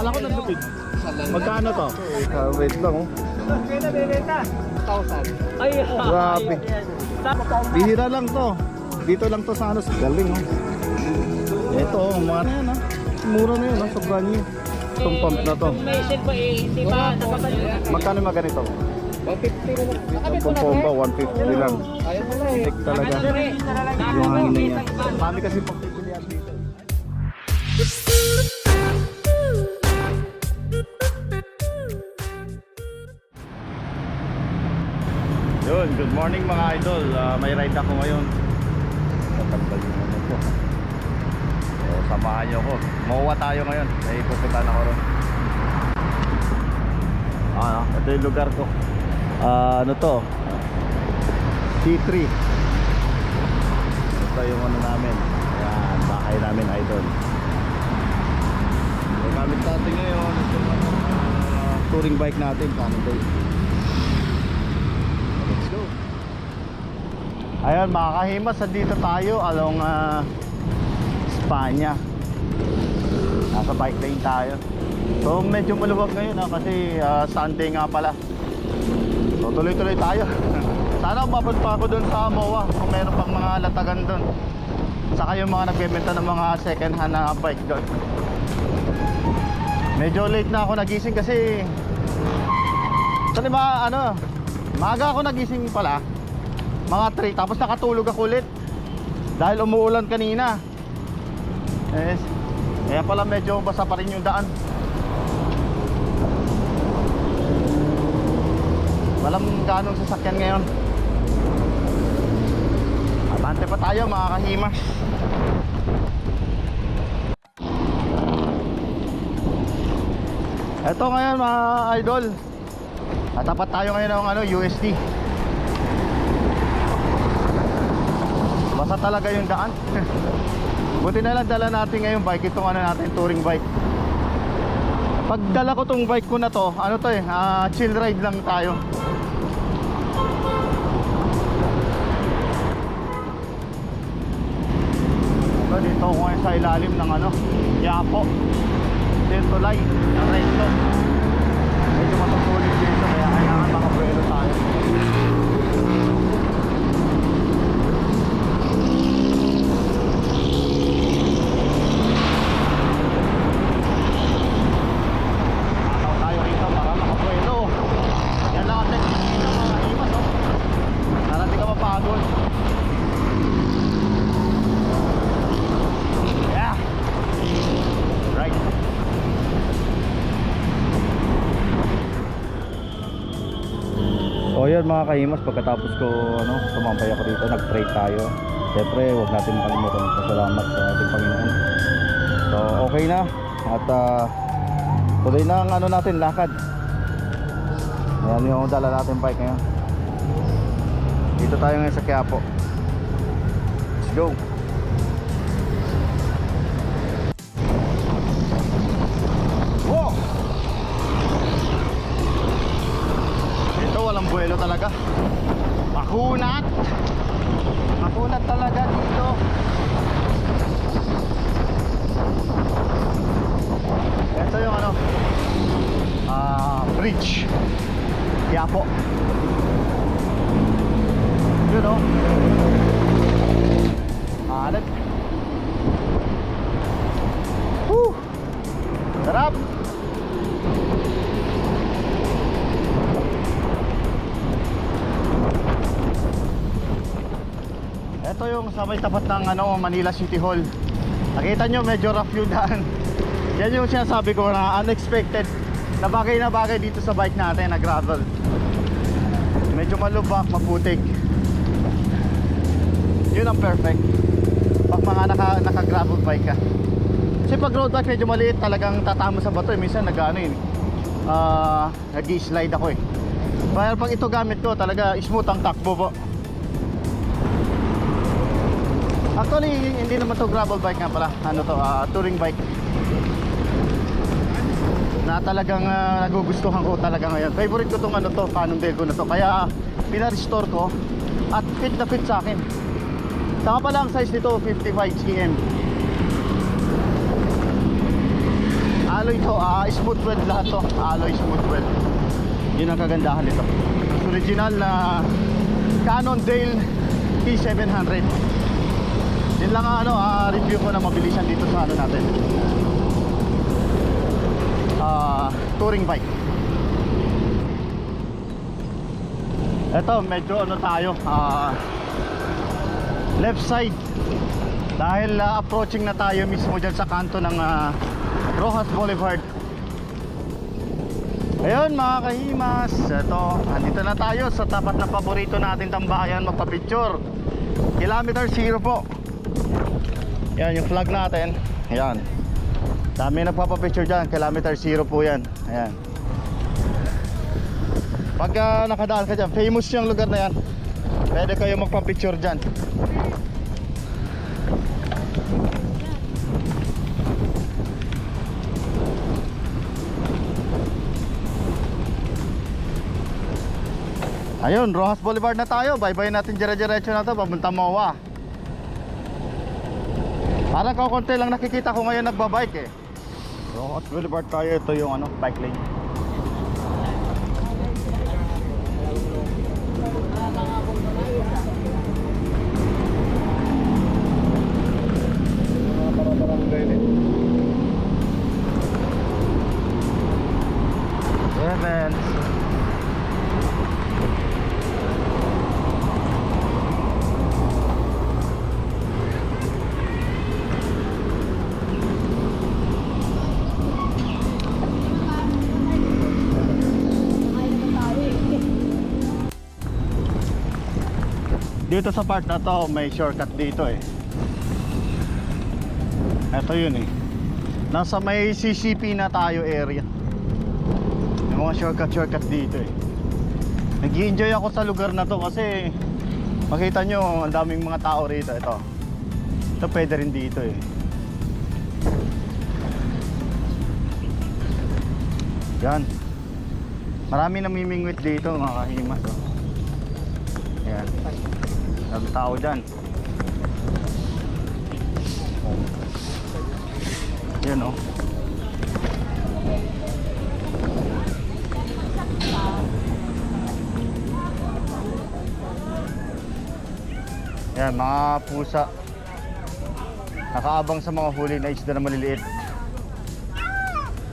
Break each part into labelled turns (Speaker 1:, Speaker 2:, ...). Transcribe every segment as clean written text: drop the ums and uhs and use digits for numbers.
Speaker 1: Kala ko nagtupid. Magkano to? Wait lang oh.
Speaker 2: Ay,
Speaker 1: Grabe. Bihira lang to. Dito lang to sa ano. Galing oh. Ito oh, mga na yan ah. Mura na yun ah, sobrang nyo. Itong pump na to.
Speaker 2: may sale pa eh, hindi pa nakapal.
Speaker 1: Magkano yung mga ganito?
Speaker 3: 150 na lang.
Speaker 1: Itong pompa, 150 lang. Tik talaga. Yung hangin na yan. Kami kasi pagpipilihan dito. Yun, good morning mga idol. May ride ako ngayon. Tatambal yung ano ko. So, samahan nyo ako. Mauwa tayo ngayon. May pupuntahan ako ron. Ito yung lugar ko. Ano to? C3. Ito yung ano namin. Ayan, bahay namin idol. So, gamit natin ngayon. Ito yung touring bike natin. Cannondale. Let's go. Ayun mga kahimas, dito tayo along Espanya. Nasa bike lane tayo. So medyo maluwag ngayon kasi Sunday nga pala. So tuloy-tuloy tayo. Sana umabot pa ako dun sa MOA kung meron pang mga latagan dun. Saka yung mga nagbebenta ng mga second hand na bike dun. Medyo late na ako nagising kasi maaga ako nagising pala, mga 3, tapos nakatulog ako ulit dahil umuulan kanina. Yes. Kaya pala medyo basa pa rin yung daan. Walang ganong sasakyan ngayon. Abante pa tayo mga kahimas. Eto ngayon mga idol, tapat tayo ngayon ng USD. Basa talaga yung daan. Buti na lang dala natin ngayon bike, itong natin touring bike. Pag dala ko tong bike ko na to, chill ride lang tayo. So, dito ako ngayon sa ilalim ng Yapo Dentolay, ang resto. Medyo matutulit dito kaya kailangan makabuelo tayo. Ataw tayo rito para makabuelo. Yan lang ang technique dito mga imas para di ka mapagod. Yeah. Right. So yan mga kahimas, pagkatapos ko sumambay ako dito, nag-pray tayo. Siyempre huwag natin makalimutan pasalamat sa ating Panginoon. So okay na. At tuloy na ang natin, lakad. Ayan yung dala natin bike ngayon. Dito tayo ngayon sa Quiapo. Let's go. Walang buwelo talaga. Makunat. Makunat talaga dito. Ito yung bridge Quiapo. Yun o. Alat. Sarap. Ito yung sa may tapat ng Manila City Hall. Nakita nyo medyo rough yung daan. Yan yung sinasabi ko na unexpected na bagay dito sa bike natin na gravel. Medyo malubak, maputik. Yun ang perfect pag mga naka-gravel bike ka. Kasi pag road bike medyo maliit, talagang tatama sa bato minsan nag-i-slide ako Pero pag ito gamit ko talaga smooth ang takbo po. Actually, hindi naman to gravel bike nga pala. Touring bike. Na talagang nagugustuhan ko talaga ngayon. Favorite ko tong Cannondale ko na to. Kaya pina-restore ko at fit na fit sa akin. Saka pala ang size nito 55 cm. alloy to, smooth weld lahat to. Alloy smooth weld. Yun ang kagandahan nito. Original na Cannondale P700. Yun lang ang review ko na mabilisan dito sa ano natin. Touring bike. Ito medyo ano tayo, left side. Dahil approaching na tayo mismo dyan sa kanto ng Rojas Boulevard. Ayun mga kahimas, ito, andito na tayo sa tapat na paborito natin tambayan magpa-picture. Kilometer 0 po. Yan yung flag natin. Ayan, dami nagpapapicture dyan. Kilometer 0 po yan. Ayan. Pag nakadaan ka dyan, famous yung lugar na yan, pwede kayo magpapicture dyan. Ayun, Rojas Boulevard na tayo. Bye-bye natin dire-diretso na to papunta MOA. Parang kakunti lang nakikita ko ngayon nagbabike eh. Rojas Boulevard tayo. Ito yung bike lane. Events. Dito sa part na to may shortcut dito eh. Ito yun eh. Nasa may CCP na tayo area. May mga shortcut dito eh. Nag-i-enjoy ako sa lugar na to kasi makita nyo ang daming mga tao rito. Ito pwede rin dito eh. Yan. Marami namimingwit dito mga kahimas oh. Yan. Ang tao dyan. Yan o. Yan, mga pusa. Nakaabang sa mga huli na isda na maliliit.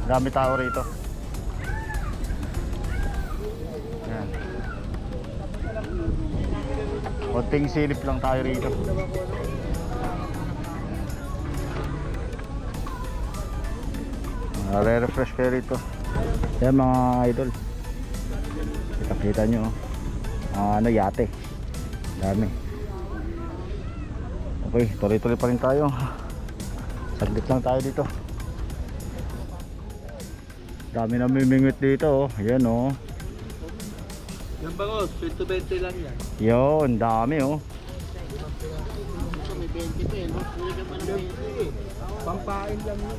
Speaker 1: Dami tao rito. Yan. Konting silip lang tayo rito. Re-refresh kayo rito. Yan mga idol. Kita nyo yate. Dami. Okay, tuloy-tuloy pa rin tayo. Saglit lang tayo dito. Dami na mimingwit dito Yan
Speaker 2: Yung bangos, 20 lang yan.
Speaker 1: Yun, dami
Speaker 2: May 20 pa no? Pampain lang yun.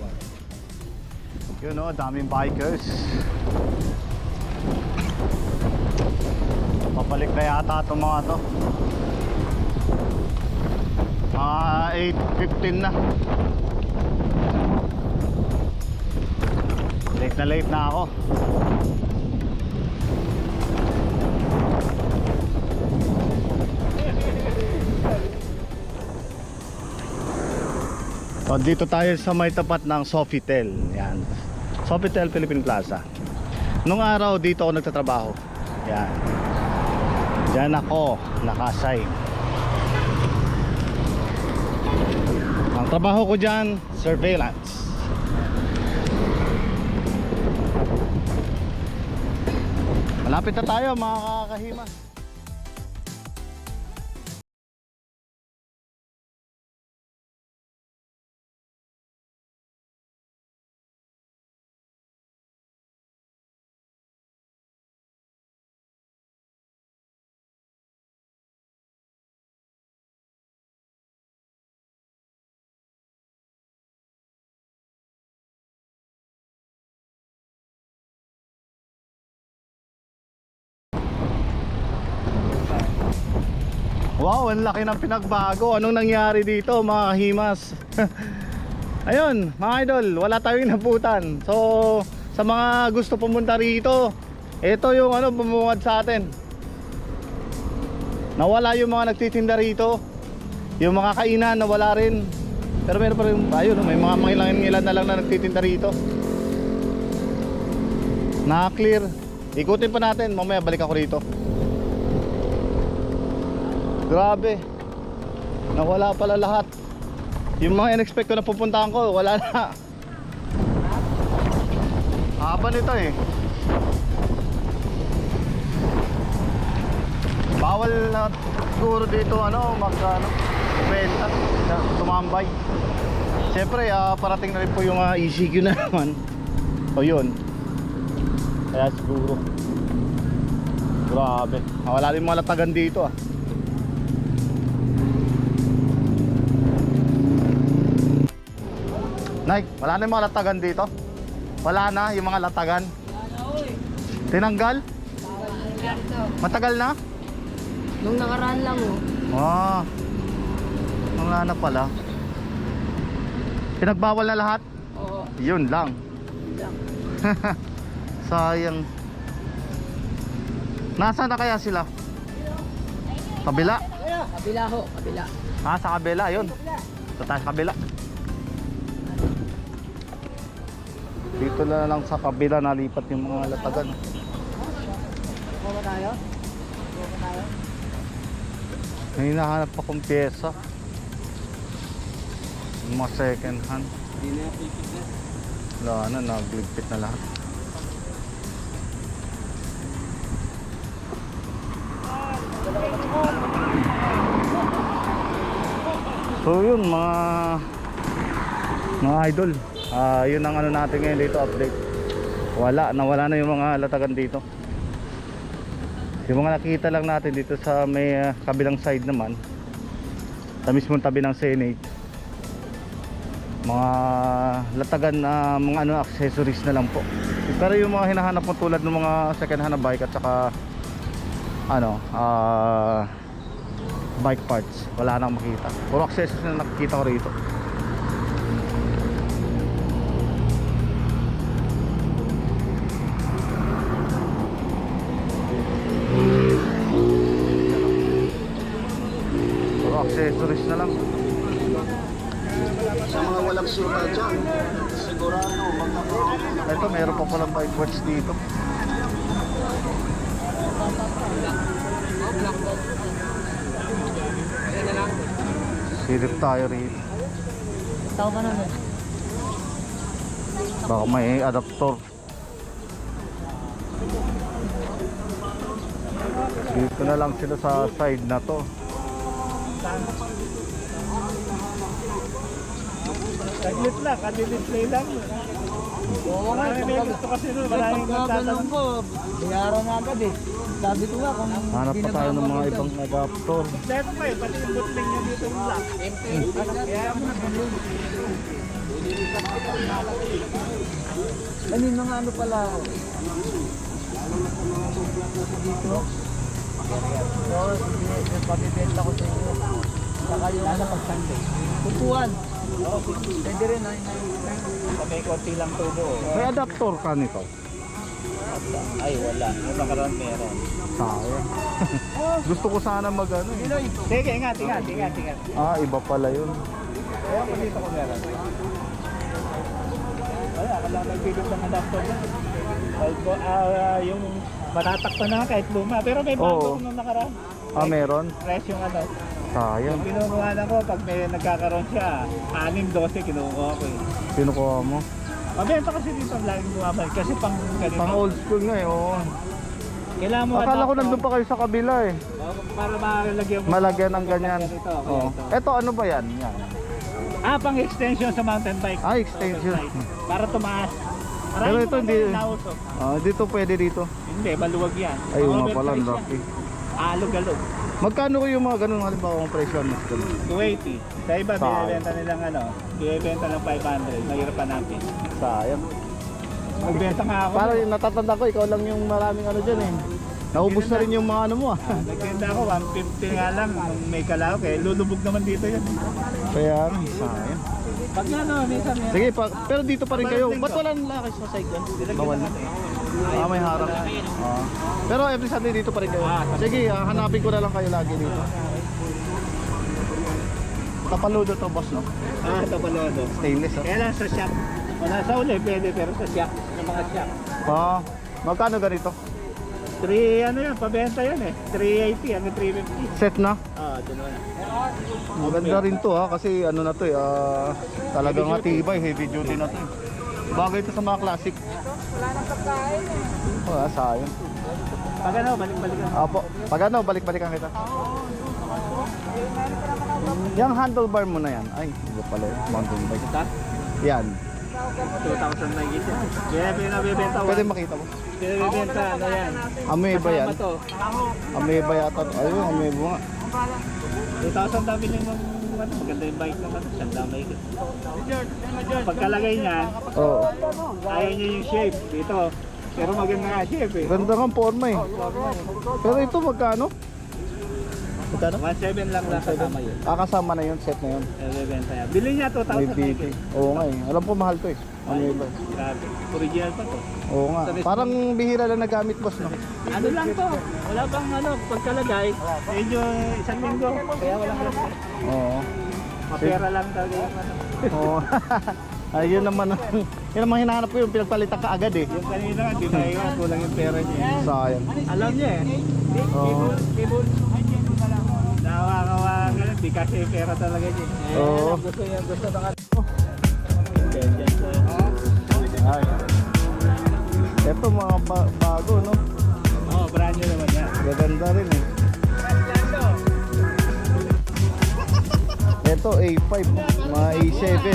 Speaker 1: Yun daming bikers. Papalik na yata itong mga to. Mga 8:15 na. Late na ako. So, dito tayo sa may tapat ng Sofitel. Yan. Sofitel Philippine Plaza. Nung araw dito ako nagtatrabaho. Yan. Diyan ako nakasign. Ang trabaho ko dyan, surveillance. Malapit na tayo mga kakahimas. Wow, ang laki ng pinagbago. Anong nangyari dito mga kahimas? Ayun, mga idol, wala tayong naputan. So, sa mga gusto pumunta rito, ito yung ano, bumungad sa atin. Nawala yung mga nagtitinda rito. Yung mga kainan, nawala rin. Pero meron pa rin, ayun, may mga ilan na lang na nagtitinda rito. Naka-clear. Ikutin pa natin, mamaya balik ako rito. Grabe. Nawala pala lahat. Yung mga in-expect ko na pupuntahan ko, wala na. Haba nito eh. Bawal na siguro dito ano, benta, tumambay. Siyempre, parating na rin po yung ECQ na naman. O yun. Kaya siguro. Grabe. Wala rin mga latagan dito ah. Nay, wala na yung mga latagan dito? Wala na yung mga latagan? Tinanggal? Matagal na?
Speaker 3: Nung nakaraan lang oh.
Speaker 1: Wala na pala. Pinagbawal na lahat?
Speaker 3: Oo.
Speaker 1: Yun lang. Sayang. Nasaan na kaya sila? Kabila?
Speaker 3: Kabila ho, kabila.
Speaker 1: Sa kabila, yun. Sa taas kabila. Dito na lang sa kabila nalipat yung mga latagan.
Speaker 3: Kuha tayo? Kuha tayo?
Speaker 1: May hinahanap pa kong pyesa. Yung mga second hand.
Speaker 2: Hindi na yung pipit na.
Speaker 1: Wala na, nagligpit na lahat. So yun mga idol, yun ang ano natin ngayon dito, update. Nawala na yung mga latagan dito. Yung mga nakita lang natin dito sa may kabilang side naman, sa mismong tabi ng Senate, mga latagan na mga ano, accessories na lang po. Pero yung mga hinahanap mo tulad ng mga second hand na bike at saka ano, bike parts, wala nang makita. Puro accessories na nakikita ko rito. Puro accessories na lang.
Speaker 2: Sa mga walang suka dyan, sigurado magkakaroon.
Speaker 1: Ito, meron pa palang bike parts dito. Silip tayo rito.
Speaker 3: Tao ka naman.
Speaker 1: Baka may adaptor. Dito na lang sila sa side na to.
Speaker 2: Saglit lang, kadi-display lang.
Speaker 3: Oo nga,
Speaker 2: May gusto kasi nun, maraming
Speaker 3: pagkaganong ko, bayaran na agad eh. Sabi ko nga kung
Speaker 1: Hanap pa tayo ng mga ibang adaptor.
Speaker 2: Dahil pa eh, pati yung bootling niya dito yung lock.
Speaker 3: Kanina nga ano pala ako. Dito. So, pabibenta ko sa inyo. Saka yung ano pag Sunday. Tupuan. Pwede rin ay
Speaker 2: May konti lang tubo.
Speaker 1: May adaptor ka nito?
Speaker 2: Ay, wala. Yung nakaraan meron.
Speaker 1: Sayang. Gusto ko sana mag ano eh.
Speaker 2: Sige, ingat.
Speaker 1: Iba pala yun.
Speaker 2: Kaya ko dito ko meron. Ay, akala nagbibig ng adapter na. Yung matatakpan na kahit luma. Pero may bago nung nakaraan.
Speaker 1: Meron?
Speaker 2: Fresh yung ano.
Speaker 1: Sayang.
Speaker 2: Yung kinukuha ko, pag may nagkakaroon siya, 6-12 kinukuha ko eh.
Speaker 1: Kinukuha mo?
Speaker 2: Mabenta kasi dito laging bumabalik kasi pang ganito.
Speaker 1: Pang old school nga eh, oo.
Speaker 2: Kailangan mo
Speaker 1: Akala ko
Speaker 2: adapter.
Speaker 1: nandun pa kayo sa kabila eh.
Speaker 2: Para malagyan mo.
Speaker 1: Malagyan ng ganyan.
Speaker 2: Ganito,
Speaker 1: Oo.
Speaker 2: ganito.
Speaker 1: Eto ano ba yan? Yan.
Speaker 2: Pang extension sa mountain bike.
Speaker 1: Extension.
Speaker 2: Para tumaas.
Speaker 1: Pero ito hindi.
Speaker 2: Nauso.
Speaker 1: Dito pwede dito.
Speaker 2: Hindi, maluwag yan.
Speaker 1: Ay,
Speaker 2: Mga
Speaker 1: nga pala,
Speaker 2: website yan.
Speaker 1: lucky.
Speaker 2: Alog-alog.
Speaker 1: Magkano ko yung mga ganun halimbawa kung presyo mas ganun?
Speaker 2: 280. Sa iba,
Speaker 1: Sayang.
Speaker 2: binibenta nilang ano, binibenta lang 500. Mahirapan natin.
Speaker 1: Sayang.
Speaker 2: Magbenta nga ako.
Speaker 1: Parang natatanda ko, ikaw lang yung maraming ano dyan eh. Naubos na rin yung mga ano mo ah.
Speaker 2: Nagbenta ako, 150 nga lang. May kalao, kaya lulubog naman dito yan.
Speaker 1: Kaya sayang.
Speaker 2: Pag ano, minsan yan.
Speaker 1: Sige, pero dito pa rin kayo. Ba't walang lakis sa side yan? Bawal. May harang. Pero every Sunday dito pa rin kayo. Sige, hanapin ko na lang kayo lagi dito. Tapaludo to, boss, no?
Speaker 2: Ito palodo.
Speaker 1: Stainless,
Speaker 2: Kaya lang sa shop. Wala sa uli, pwede, pero sa shop. Sa mga shop.
Speaker 1: Magkano ganito?
Speaker 2: 3, ano yun, pabenta yun eh. 380, ano 350.
Speaker 1: Set na?
Speaker 2: Dalawa na.
Speaker 1: Maganda rin to kasi ano na to talagang matibay, heavy duty na to Bagay ito sa mga classic.
Speaker 3: Wala nang pagkain eh.
Speaker 1: Sayang.
Speaker 2: Pag ano, balik-balikan.
Speaker 1: Apo, pag ano, balik-balikan kita. Yung handlebar mo na yan. Ay, iba pala yun. Mountain bike.
Speaker 2: Ito?
Speaker 1: Yan.
Speaker 2: 2,000 na gito. Kaya pinabibenta.
Speaker 1: Pwede makita mo.
Speaker 2: Pinabibenta, ano yan.
Speaker 1: Ameba yan.
Speaker 2: Kasama to.
Speaker 1: Ameba yata. Ayun, ameba nga.
Speaker 2: 2,000 dami lang ng ano, maganda yung bike naman. Sanda may ito. Pagkalagay niyan,
Speaker 1: Oo.
Speaker 2: ayaw niya yung shape dito. Pero maganda nga shape eh.
Speaker 1: Ganda kang forma eh. Pero ito magkano? Magkano?
Speaker 2: 1,700 lang kasama yun.
Speaker 1: Kasama na yun, set na yun.
Speaker 2: Pinabibenta yan. Bili niya 2,000
Speaker 1: May
Speaker 2: na
Speaker 1: BT. Oo nga eh. Alam ko mahal to eh. Ameba.
Speaker 2: Grabe. Original pa to.
Speaker 1: Oo nga. Parang bihira lang nagamit, boss, no?
Speaker 2: Ano lang to? Wala bang ano, pagkalagay, medyo isang linggo. Kaya walang alas.
Speaker 1: Oo.
Speaker 2: Mapera lang talaga yung ano.
Speaker 1: Oo. Ayun naman. Yun naman hinahanap ko yung pinagpalitan ka agad eh.
Speaker 2: Yung kanina nga, di na iwan, kulang yung pera niya.
Speaker 1: Sayang.
Speaker 2: Alam niya eh.
Speaker 1: Oo.
Speaker 2: Kibul. Nakakawa ganun, di kasi pera talaga niya.
Speaker 1: Oo.
Speaker 2: Gusto niya, gusto ng ano.
Speaker 1: Ay. Ito mga bago, no?
Speaker 2: Oo, brand new naman yan.
Speaker 1: Gaganda rin eh. Ito A5, mga A7.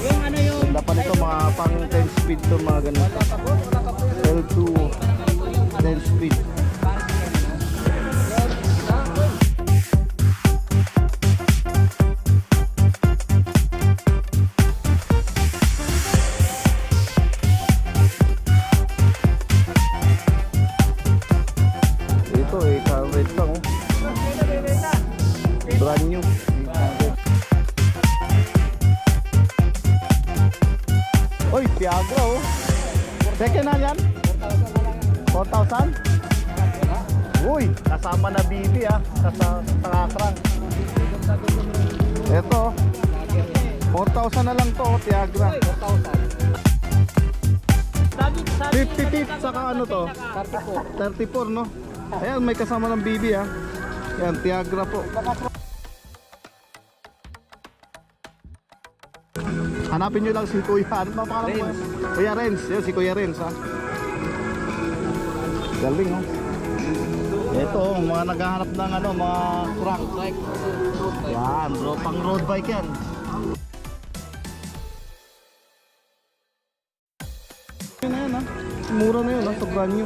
Speaker 2: Yung ano yung...
Speaker 1: Ganda pa nito, mga pang 10 speed to, mga ganito. L2 10 speed. Ito red lang oh. Brand new. 800. Oy, Piagra oh. Second hand yan? 4,000? Uy, kasama na BB sa crank. Ito 4,000 na lang to, Piagra. 50 feet saka ano to? 34 no? Ayan, may kasama ng BB Yan, Piagra po. Hanapin nyo lang si Kuya. Ano ba pangalan mo? Kuya Renz. Yan, si Kuya Renz Galing Ito, mga naghahanap ng ano, mga crank bike. Yan, pang road bike yan. Yun na yan mura na yun sa brand new.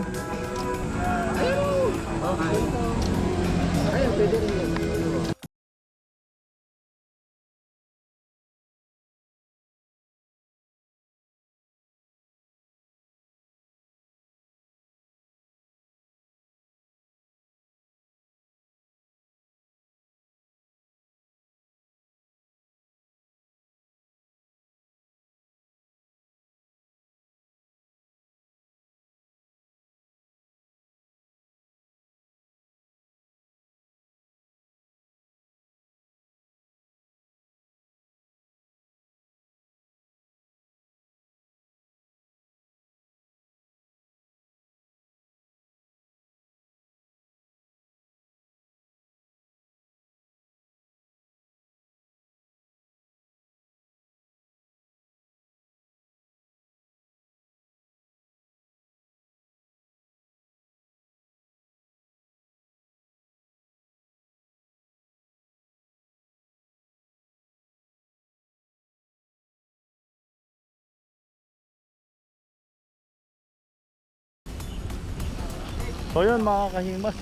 Speaker 1: So yun mga kahimas,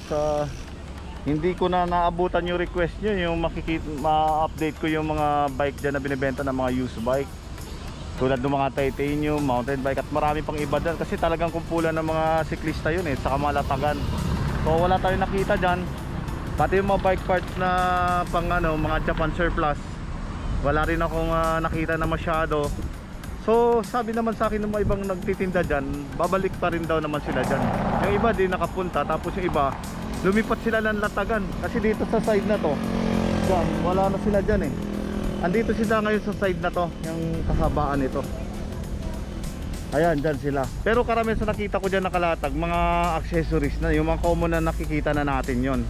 Speaker 1: hindi ko na naabutan yung request nyo, yung ma-update ko yung mga bike dyan na binibenta ng mga used bike. Tulad ng mga titanium, mountain bike at marami pang iba dyan kasi talagang kumpulan ng mga siklista yun saka malatagan. So wala tayong nakita dyan. Pati yung mga bike parts na pang ano, mga Japan surplus. Wala rin akong nakita na masyado. So sabi naman sa akin ng mga ibang nagtitinda dyan, babalik pa rin daw naman sila dyan. Yung iba di nakapunta, tapos yung iba lumipat sila ng Latagan. Kasi dito sa side na to dyan, wala na sila dyan eh. Andito sila ngayon sa side na to, yung kahabaan nito. Ayan, dyan sila. Pero karamihan sa nakita ko dyan nakalatag, mga accessories na, yung mga common na nakikita na natin yon.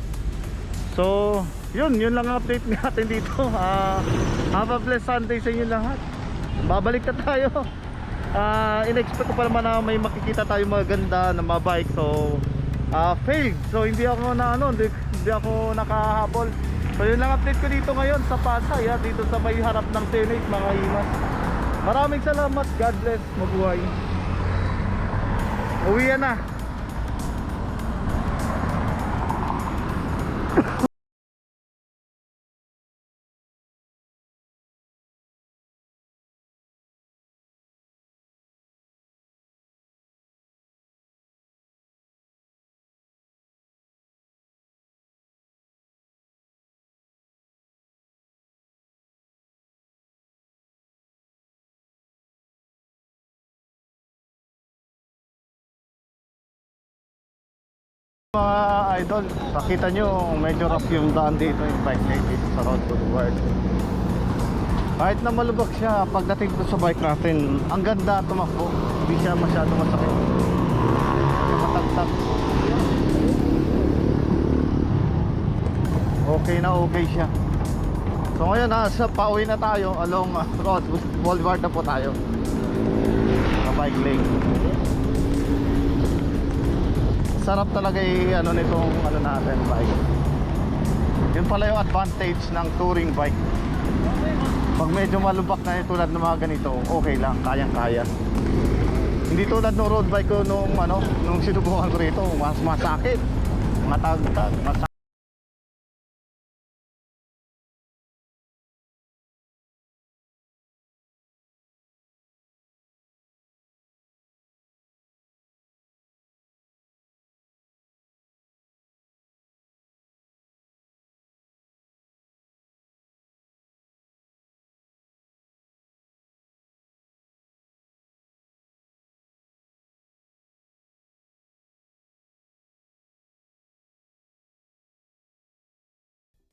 Speaker 1: So, yun lang ang update natin dito. Have a blessed Sunday sa inyo lahat. Babalik na tayo. In-expect ko pa naman na may makikita tayo maganda na mabike. So, failed. So, hindi ako hindi ako nakahabol. So, yun lang update ko dito ngayon sa Pasay. Dito sa may harap ng Senate, mga himas. Maraming salamat. God bless. Mabuhay. Uwi na. Mga idol, nakita nyo medyo rough yung daan dito, yung bike lane dito sa Road Boulevard. Kahit na malubak siya, pagdating ko sa bike natin, ang ganda tumakbo, hindi siya masyado masakit, yung matagtag. Okay na okay siya. So ngayon sa pauwi na tayo along Road Boulevard na po tayo sa bike lane. Sarap talaga nitong natin bike. Yun pala yung advantage ng touring bike. Pag medyo malubak na tulad ng mga ganito, okay lang, kayang-kaya. Hindi tulad ng road bike ko nung sinubukan ko rito, mas masakit, matagtag,